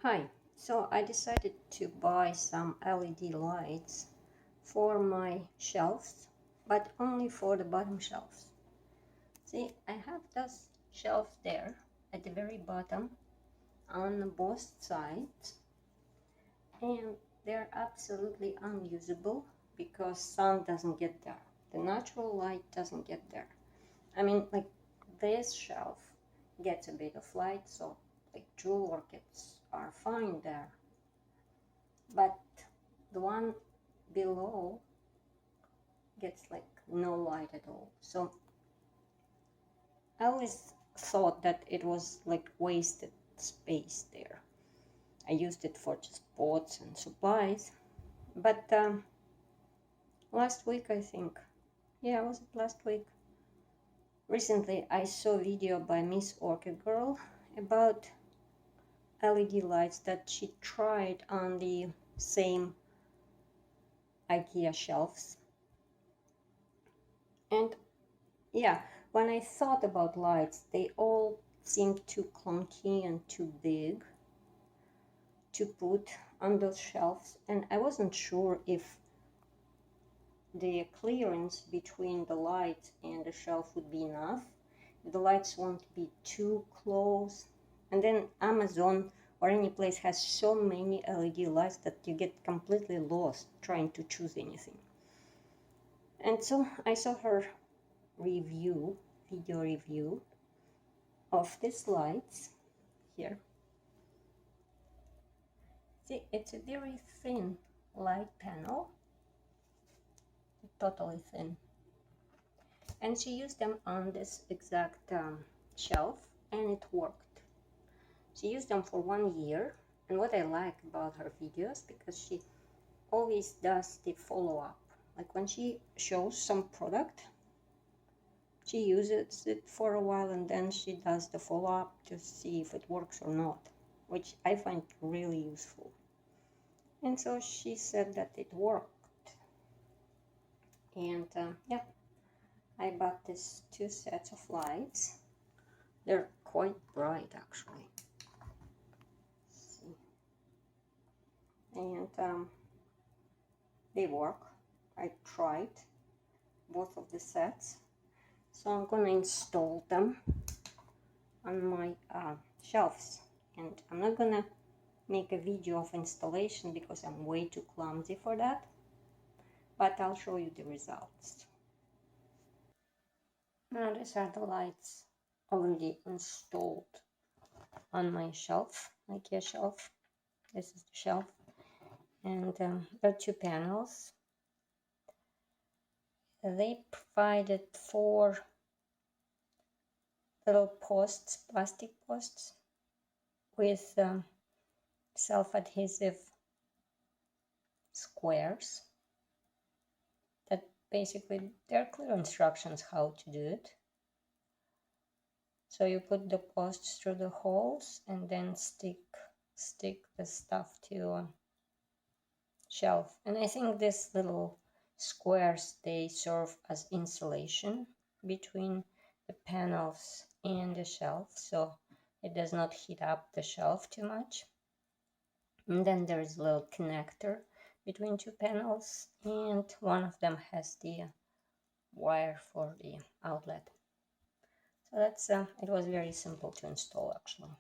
Hi, so I decided to buy some LED lights for my shelves, but only for the bottom shelves. See, I have those shelves there at the very bottom on both sides, and they're absolutely unusable because sun doesn't get there. The natural light doesn't get there. I mean, like this shelf gets a bit of light, so like jewel orchids are fine there. But the one below gets like no light at all. So I always thought that it was like wasted space there. I used it for just pots and supplies. But last week, I think, yeah, was it last week? Recently, I saw a video by Miss Orchid Girl about LED lights that she tried on the same IKEA shelves. And yeah, when I thought about lights, they all seemed too clunky and too big to put on those shelves, and I wasn't sure if the clearance between the light and the shelf would be enough. The lights won't be too close, and then Amazon or any place has so many LED lights that you get completely lost trying to choose anything. And so I saw her video review of these lights here. See, it's a very thin light panel, totally thin. And she used them on this exact shelf, and it worked. She used them for 1 year, and what I like about her videos, because she always does the follow-up. Like when she shows some product, she uses it for a while and then she does the follow-up to see if it works or not, which I find really useful. And so she said that it worked. And yeah, I bought these 2 sets of lights. They're quite bright actually. See. And they work. I tried both of the sets. So I'm gonna install them on my shelves. And I'm not gonna make a video of installation because I'm way too clumsy for that. But I'll show you the results. Now these are the lights already installed on my shelf, IKEA shelf. This is the shelf, and there are 2 panels. They provided 4 little posts, plastic posts, with self-adhesive squares that basically there are clear instructions how to do it. So you put the posts through the holes and then stick the stuff to a shelf. And I think these little squares, they serve as insulation between the panels and the shelf, so it does not heat up the shelf too much. And then there is a little connector between 2 panels, and one of them has the wire for the outlet. So that's it was very simple to install actually.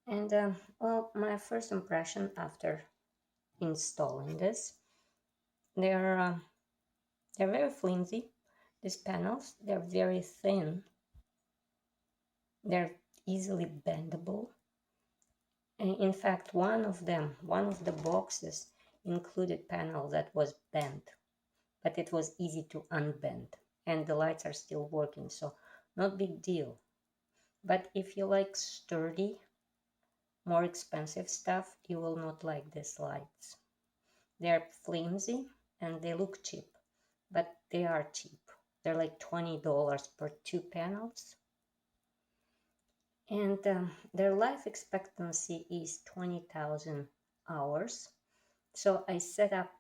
And well, my first impression after installing this, they're very flimsy. These panels, they're very thin. They're easily bendable. And in fact, one of the boxes included panel that was bent, but it was easy to unbend, and the lights are still working, so not big deal. But if you like sturdy, more expensive stuff, you will not like these lights. They're flimsy and they look cheap, but they are cheap. They're like $20 per 2 panels. And their life expectancy is 20,000 hours. So I set up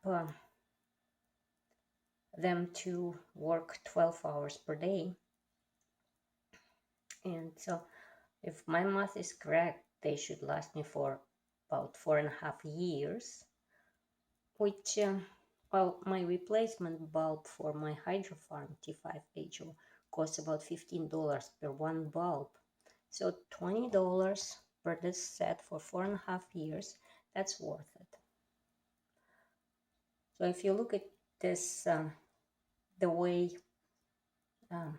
them to work 12 hours per day. And so if my math is correct, they should last me for about 4.5 years, which, well, my replacement bulb for my hydrofarm T5HO costs about $15 per one bulb. So $20 per this set for 4.5 years, that's worth it. So if you look at this, the way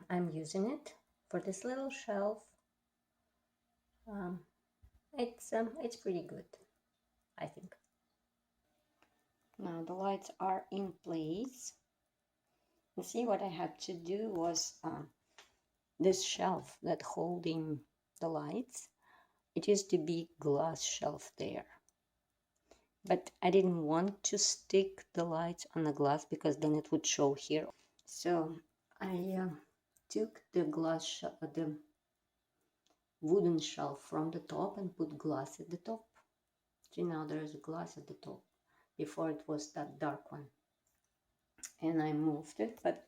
I'm using it for this little shelf, it's pretty good, I think. Now the lights are in place. You see, what I had to do was this shelf that holding the lights, it used to be glass shelf there, but I didn't want to stick the lights on the glass because then it would show here. So I took the the wooden shelf from the top and put glass at the top. See, now there is glass at the top. Before it was that dark one, and I moved it, but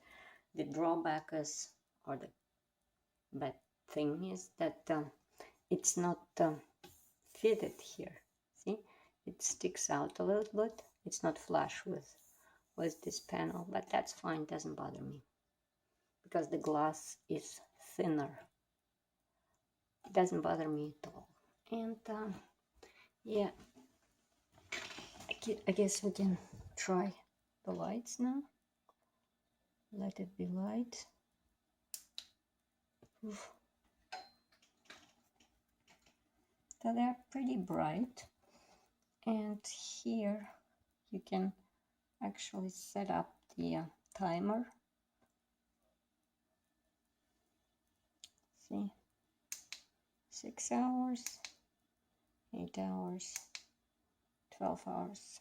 the drawback is, or the bad thing is that it's not fitted here. See, it sticks out a little bit. It's not flush with this panel, but that's fine, doesn't bother me because the glass is thinner. It doesn't bother me at all. And yeah, I guess we can try the lights now. Let it be light. Oof. So they're pretty bright, and here you can actually set up the timer. See, 6 hours, 8 hours, 12 hours.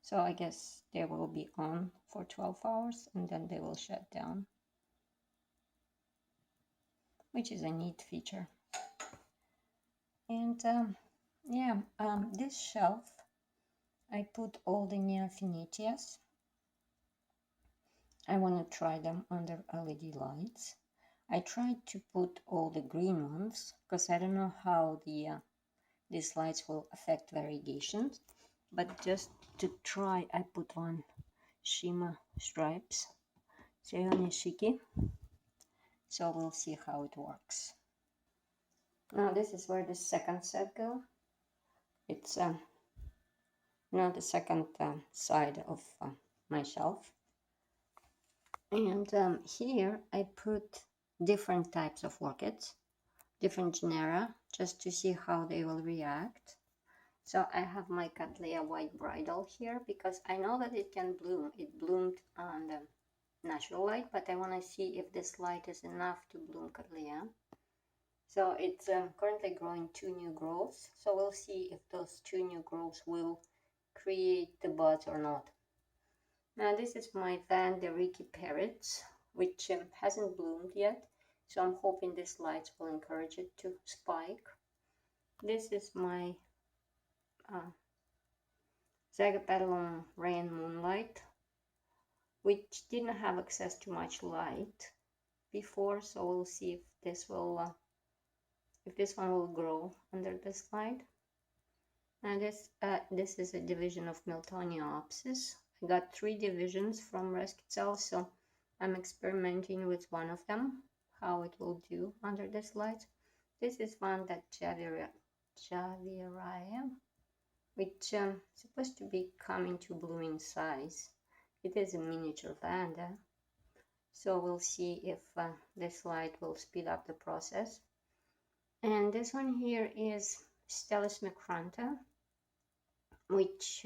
So I guess they will be on for 12 hours and then they will shut down, which is a neat feature. And yeah, this shelf, I put all the Neofinitias. I want to try them under LED lights. I tried to put all the green ones because I don't know how these lights will affect variegation, but just to try, I put one Shima stripes, Seonishiki. So we'll see how it works. Now this is where the second set go. It's the second side of my shelf, and here I put different types of orchids, different genera, just to see how they will react. So I have my Cattleya White Bridal here because I know that it can bloom. It bloomed on the natural light, but I want to see if this light is enough to bloom Cattleya. So it's currently growing 2 new growths. So we'll see if those 2 new growths will create the buds or not. Now this is my Van der Rieke Parrots, which hasn't bloomed yet. So I'm hoping this light will encourage it to spike. This is my Zagapetalum Rain Moonlight, which didn't have access to much light before. So we'll see if this will if this one will grow under this light. And this is a division of Miltoniopsis. I got 3 divisions from Rescue Cells, so I'm experimenting with one of them, how it will do under this light. This is one that Javiera, which is supposed to be coming to blooming size. It is a miniature vanda, so we'll see if this light will speed up the process. And this one here is Stelis macranta, which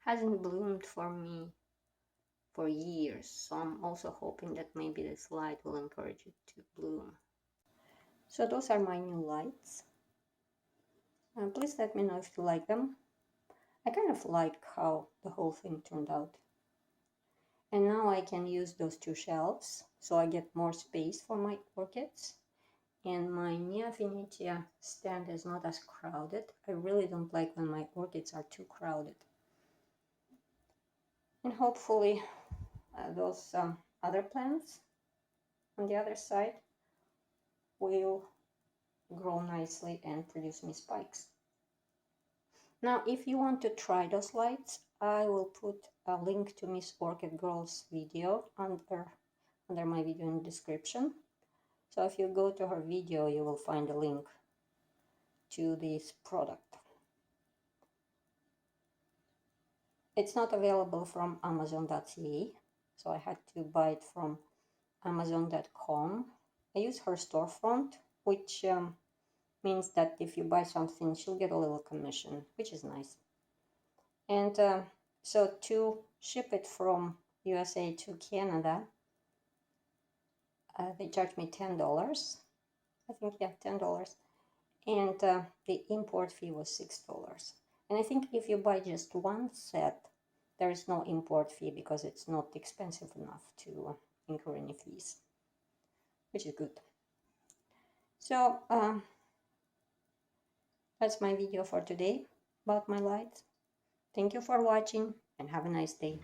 hasn't bloomed for me for years. So I'm also hoping that maybe this light will encourage it to bloom. So those are my new lights. Please let me know if you like them. I kind of like how the whole thing turned out. And now I can use those 2 shelves, so I get more space for my orchids. And my Neofinitia stand is not as crowded. I really don't like when my orchids are too crowded. And hopefully those other plants on the other side will grow nicely and produce me spikes. Now, if you want to try those lights, I will put a link to Miss Orchid Girl's video under my video in the description. So if you go to her video, you will find a link to this product. It's not available from Amazon.ca, so I had to buy it from Amazon.com. I use her storefront, which means that if you buy something, she'll get a little commission, which is nice. And so to ship it from USA to Canada, they charged me $10. I think, yeah, $10. And the import fee was $6. And I think if you buy just one set, there is no import fee because it's not expensive enough to incur any fees, which is good. So that's my video for today about my lights. Thank you for watching and have a nice day.